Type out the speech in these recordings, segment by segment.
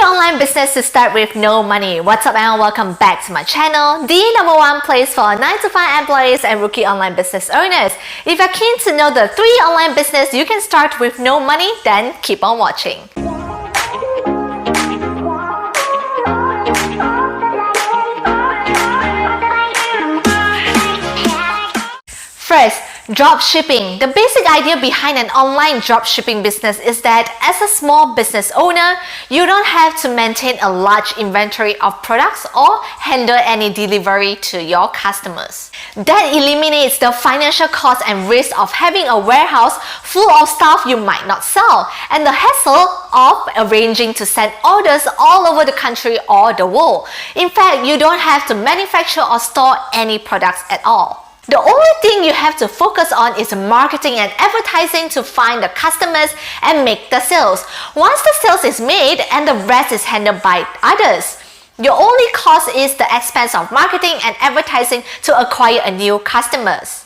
online business to start with no money. What's up and welcome back to my channel, the #1 place for 9-to-5 employees and rookie online business owners. If you're keen to know the 3 online business you can start with no money, then keep on watching. First, dropshipping. The basic idea behind an online dropshipping business is that as a small business owner, you don't have to maintain a large inventory of products or handle any delivery to your customers. That eliminates the financial cost and risk of having a warehouse full of stuff you might not sell, and the hassle of arranging to send orders all over the country or the world. In fact, you don't have to manufacture or store any products at all. The only thing you have to focus on is marketing and advertising to find the customers and make the sales. Once the sales is made and the rest is handled by others, your only cost is the expense of marketing and advertising to acquire a new customers.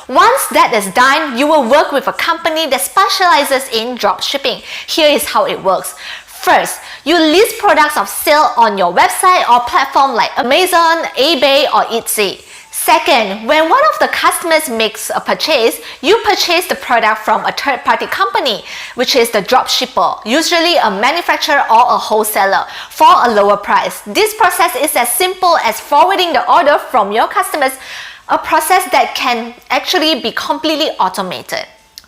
Once that is done, you will work with a company that specializes in dropshipping. Here is how it works. First, you list products of sale on your website or platform like Amazon, eBay, or Etsy. Second, when one of the customers makes a purchase, you purchase the product from a third-party company, which is the dropshipper, usually a manufacturer or a wholesaler, for a lower price. This process is as simple as forwarding the order from your customers, a process that can actually be completely automated.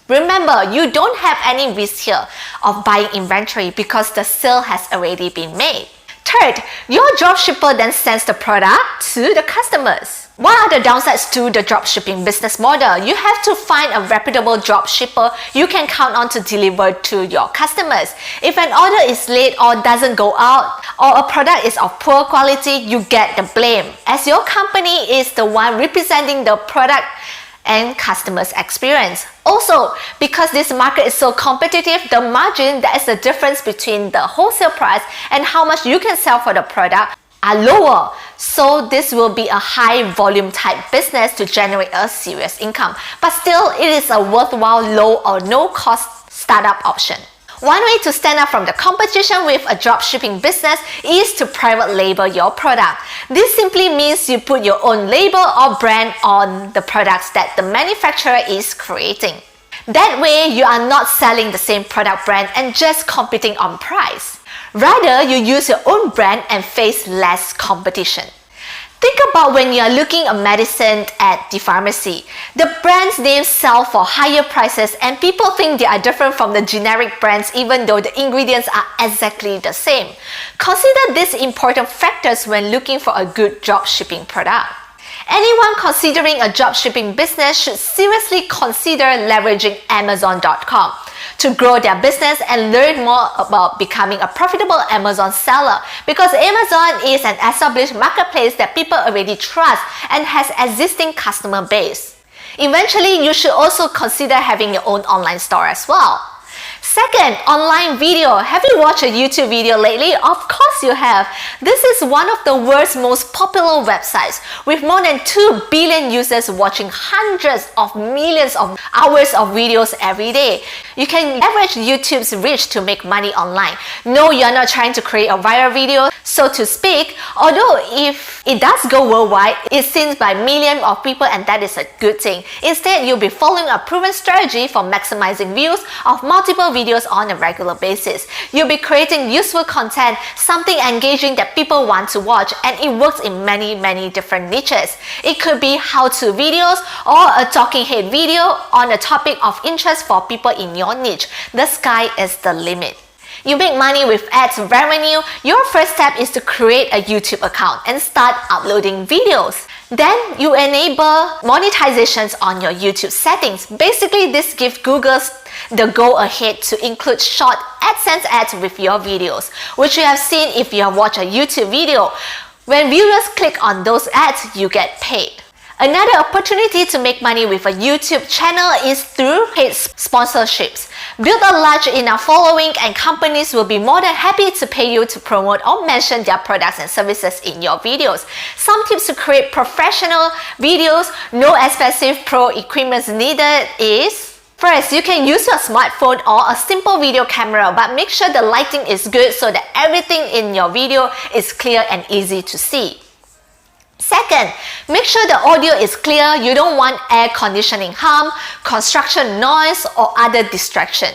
Remember, you don't have any risk here of buying inventory because the sale has already been made. Third, your dropshipper then sends the product to the customers. What are the downsides to the dropshipping business model? You have to find a reputable dropshipper you can count on to deliver to your customers. If an order is late or doesn't go out, or a product is of poor quality, you get the blame, as your company is the one representing the product and customers' experience. Also, because this market is so competitive, the margin, that is the difference between the wholesale price and how much you can sell for the product, are lower. So this will be a high volume type business to generate a serious income. But still, it is a worthwhile low or no cost startup option. One way to stand out from the competition with a dropshipping business is to private label your product. This simply means you put your own label or brand on the products that the manufacturer is creating. That way, you are not selling the same product brand and just competing on price. Rather, you use your own brand and face less competition. Think about when you are looking at medicine at the pharmacy. The brand's names sell for higher prices and people think they are different from the generic brands even though the ingredients are exactly the same. Consider these important factors when looking for a good dropshipping product. Anyone considering a dropshipping business should seriously consider leveraging Amazon.com to grow their business and learn more about becoming a profitable Amazon seller, because Amazon is an established marketplace that people already trust and has existing customer base. Eventually, you should also consider having your own online store as well. Second, online video. Have you watched a YouTube video lately? Of course you have. This is one of the world's most popular websites, with more than 2 billion users watching hundreds of millions of hours of videos every day. You can leverage YouTube's reach to make money online. No, you're not trying to create a viral video, so to speak, although if it does go worldwide, it's seen by millions of people and that is a good thing. Instead, you'll be following a proven strategy for maximizing views of multiple videos on a regular basis. You'll be creating useful content, something engaging that people want to watch, and it works in many different niches. It could be how-to videos or a talking head video on a topic of interest for people in your niche. The sky is the limit. You make money with ads revenue. Your first step is to create a YouTube account and start uploading videos. Then you enable monetizations on your YouTube settings. Basically, this gives Google the go-ahead to include short AdSense ads with your videos, which you have seen if you have watched a YouTube video. When viewers click on those ads, you get paid. Another opportunity to make money with a YouTube channel is through paid sponsorships. Build a large enough following and companies will be more than happy to pay you to promote or mention their products and services in your videos. Some tips to create professional videos, no expensive pro equipment needed is First, you can use your smartphone or a simple video camera, but make sure the lighting is good so that everything in your video is clear and easy to see. Second, make sure the audio is clear. You don't want air conditioning hum, construction noise, or other distraction.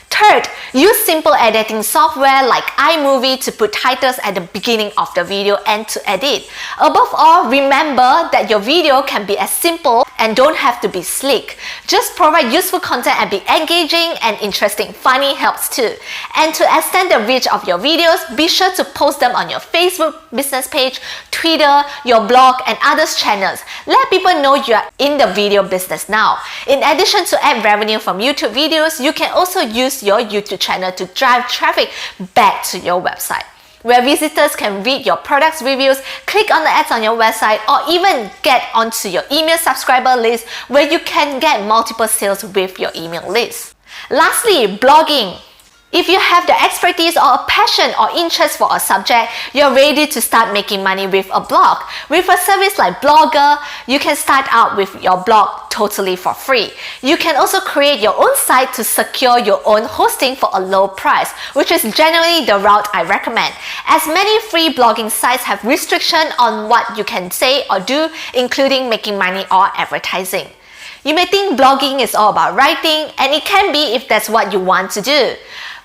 Third, use simple editing software like iMovie to put titles at the beginning of the video and to edit. Above all, remember that your video can be as simple and don't have to be slick. Just provide useful content and be engaging and interesting. Funny helps too. And to extend the reach of your videos, be sure to post them on your Facebook business page, Twitter, your blog, and others channels. Let people know you are in the video business now. In addition to ad revenue from YouTube videos, you can also use your YouTube channel to drive traffic back to your website, where visitors can read your products reviews, click on the ads on your website, or even get onto your email subscriber list where you can get multiple sales with your email list. Lastly, blogging. If you have the expertise or a passion or interest for a subject, you're ready to start making money with a blog. With a service like Blogger, you can start out with your blog totally for free. You can also create your own site to secure your own hosting for a low price, which is generally the route I recommend, as many free blogging sites have restrictions on what you can say or do, including making money or advertising. You may think blogging is all about writing, and it can be if that's what you want to do.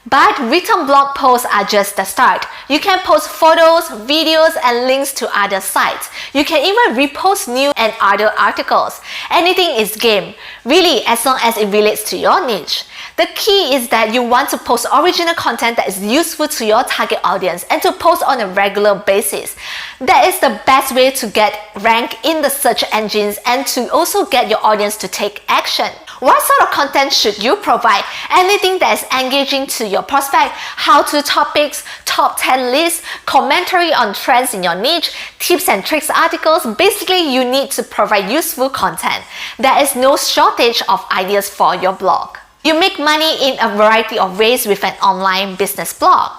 But written blog posts are just the start. You can post photos, videos, and links to other sites. You can even repost news and other articles. Anything is game, really, as long as it relates to your niche. The key is that you want to post original content that is useful to your target audience and to post on a regular basis. That is the best way to get ranked in the search engines and to also get your audience to take action. What sort of content should you provide? Anything that is engaging to your prospect, how-to topics, top 10 lists, commentary on trends in your niche, tips and tricks articles. Basically, you need to provide useful content. There is no shortage of ideas for your blog. You make money in a variety of ways with an online business blog.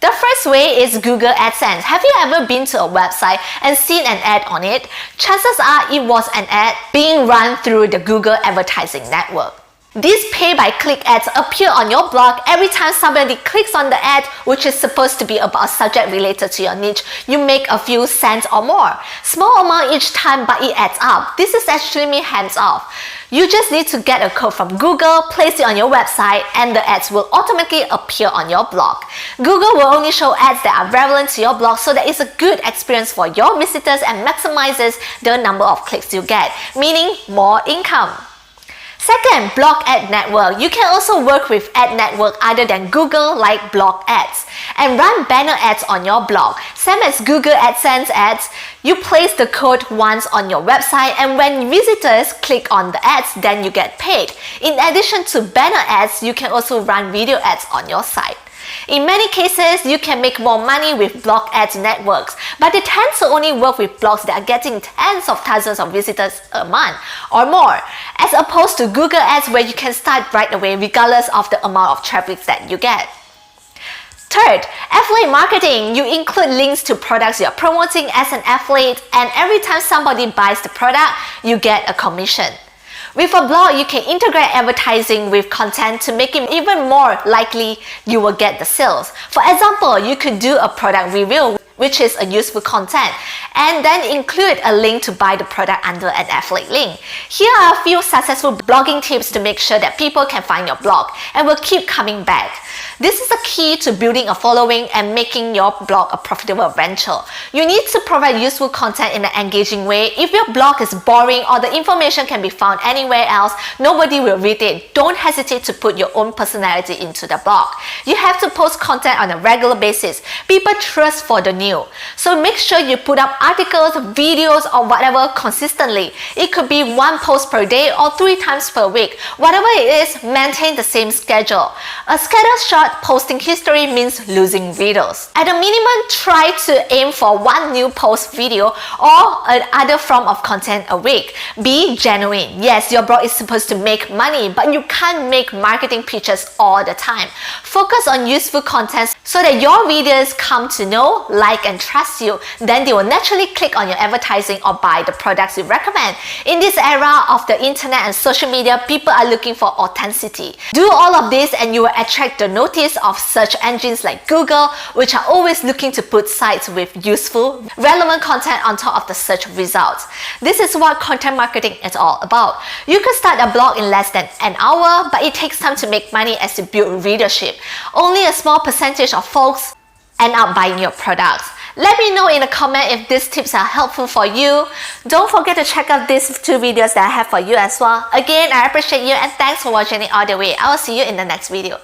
The first way is Google AdSense. Have you ever been to a website and seen an ad on it? Chances are it was an ad being run through the Google advertising network. These pay-by-click ads appear on your blog every time somebody clicks on the ad, which is supposed to be about a subject related to your niche. You make a few cents or more. Small amount each time, but it adds up. This is extremely hands-off. You just need to get a code from Google, place it on your website, and the ads will automatically appear on your blog. Google will only show ads that are relevant to your blog, so that it's a good experience for your visitors and maximizes the number of clicks you get, meaning more income. Second, blog ad network. You can also work with ad network other than Google, like blog ads, and run banner ads on your blog. Same as Google AdSense ads, you place the code once on your website, and when visitors click on the ads, then you get paid. In addition to banner ads, you can also run video ads on your site. In many cases, you can make more money with blog ads networks, but they tend to only work with blogs that are getting tens of thousands of visitors a month or more, as opposed to Google ads where you can start right away regardless of the amount of traffic that you get. Third, affiliate marketing. You include links to products you're promoting as an affiliate, and every time somebody buys the product, you get a commission. With a blog, you can integrate advertising with content to make it even more likely you will get the sales. For example, you could do a product review, which is a useful content, and then include a link to buy the product under an affiliate link. Here are a few successful blogging tips to make sure that people can find your blog and will keep coming back. This is the key to building a following and making your blog a profitable venture. You need to provide useful content in an engaging way. If your blog is boring or the information can be found anywhere else, nobody will read it. Don't hesitate to put your own personality into the blog. You have to post content on a regular basis. People trust for the new. So make sure you put up articles, videos, or whatever consistently. It could be one post per day or 3 times per week. Whatever it is, maintain the same schedule. A scattershot posting history means losing videos. At a minimum, try to aim for 1 new post video or another form of content a week. Be genuine. Yes, your blog is supposed to make money, but you can't make marketing pitches all the time. Focus on useful content so that your readers come to know, like, and trust you, then they will naturally click on your advertising or buy the products you recommend. In this era of the internet and social media, people are looking for authenticity. Do all of this and you will attract the notice of search engines like Google, which are always looking to put sites with useful, relevant content on top of the search results. This is what content marketing is all about. You could start a blog in less than an hour, but it takes time to make money as you build readership. Only a small percentage of folks end up buying your products. Let me know in the comment if these tips are helpful for you. Don't forget to check out these 2 videos that I have for you as well. Again, I appreciate you and thanks for watching it all the way. I will see you in the next video.